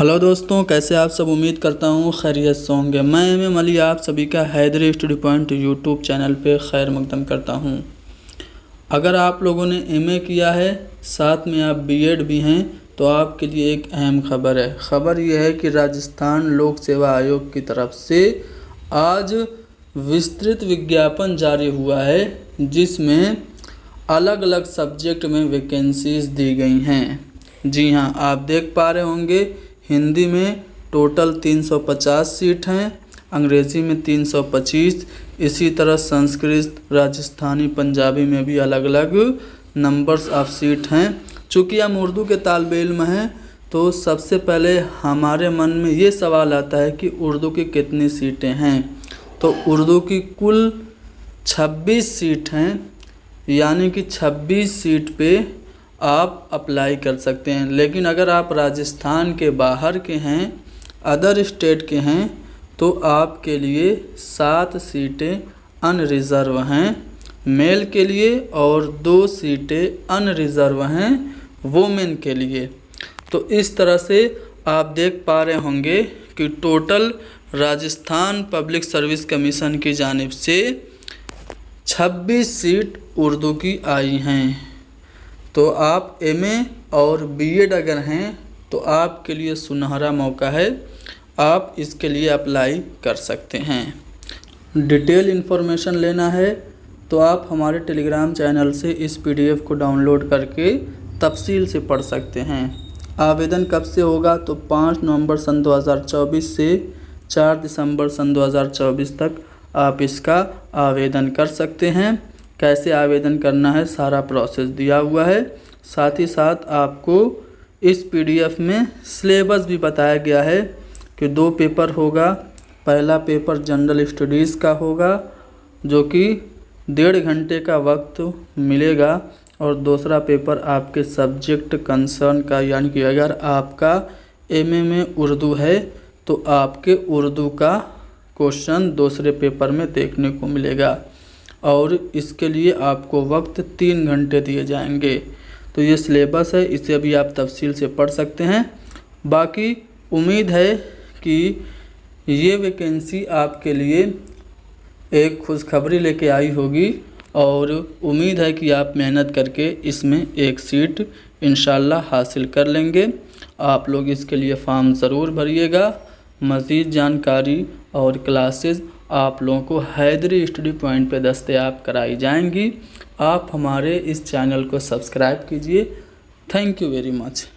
Hello दोस्तों, कैसे आप सब। उम्मीद करता हूँ खैरियत से होंगे। मैं एम अली आप सभी का Haidari study point YouTube channel पे खैर मकदम करता हूँ। अगर आप लोगों ने एमए किया है, साथ में आप बीएड भी हैं, तो आपके लिए एक अहम खबर है। खबर यह है कि राजस्थान लोक सेवा आयोग की तरफ से आज विस्तृत विज्ञापन जारी हुआ है, जिसमें अलग अलग सब्जेक्ट में वैकेंसीज दी गई हैं। जी हाँ, आप देख पा रहे होंगे, हिंदी में टोटल 350 सीट हैं, अंग्रेज़ी में 325, इसी तरह संस्कृत, राजस्थानी, पंजाबी में भी अलग अलग नंबर्स ऑफ सीट हैं। चूँकि हम उर्दू के तालिबे इल्म हैं, तो सबसे पहले हमारे मन में ये सवाल आता है कि उर्दू की कितनी सीटें हैं। तो उर्दू की कुल 26 सीट हैं, यानी कि 26 सीट पे आप अप्लाई कर सकते हैं। लेकिन अगर आप राजस्थान के बाहर के हैं, अदर स्टेट के हैं, तो आपके लिए 7 सीटें अनरिज़र्व हैं मेल के लिए और 2 सीटें अनरिज़र्व हैं वोमेन के लिए। तो इस तरह से आप देख पा रहे होंगे कि total Rajasthan public service commission की जानिब से 26 सीट उर्दू की आई हैं। तो आप एमए और बीएड अगर हैं तो आपके लिए सुनहरा मौका है, आप इसके लिए अप्लाई कर सकते हैं। डिटेल इन्फॉर्मेशन लेना है तो आप हमारे टेलीग्राम चैनल से इस पीडीएफ को डाउनलोड करके तफसील से पढ़ सकते हैं। आवेदन कब से होगा, तो 5 नवंबर सन 2024 से 4 दिसंबर सन 2024 तक आप इसका आवेदन कर सकते हैं। कैसे आवेदन करना है, सारा प्रोसेस दिया हुआ है। साथ ही साथ आपको इस पीडीएफ में सिलेबस भी बताया गया है कि 2 पेपर होगा। पहला पेपर जनरल स्टडीज़ का होगा, जो कि 1.5 घंटे का वक्त मिलेगा, और दूसरा पेपर आपके सब्जेक्ट कंसर्न का, यानी कि अगर आपका एमए में उर्दू है तो आपके उर्दू का क्वेश्चन दूसरे पेपर में देखने को मिलेगा, और इसके लिए आपको वक्त 3 घंटे दिए जाएंगे। तो ये सिलेबस है, इसे भी आप तफसील से पढ़ सकते हैं। बाकी उम्मीद है कि ये वैकेंसी आपके लिए एक खुशखबरी लेके आई होगी, और उम्मीद है कि आप मेहनत करके इसमें एक सीट इंशाल्लाह हासिल कर लेंगे। आप लोग इसके लिए फॉर्म ज़रूर भरिएगा। मज़ीद जानकारी और क्लासेस आप लोगों को हैदरी स्टडी पॉइंट पे दस्तयाब कराई जाएंगी। आप हमारे इस चैनल को सब्सक्राइब कीजिए। Thank you very much.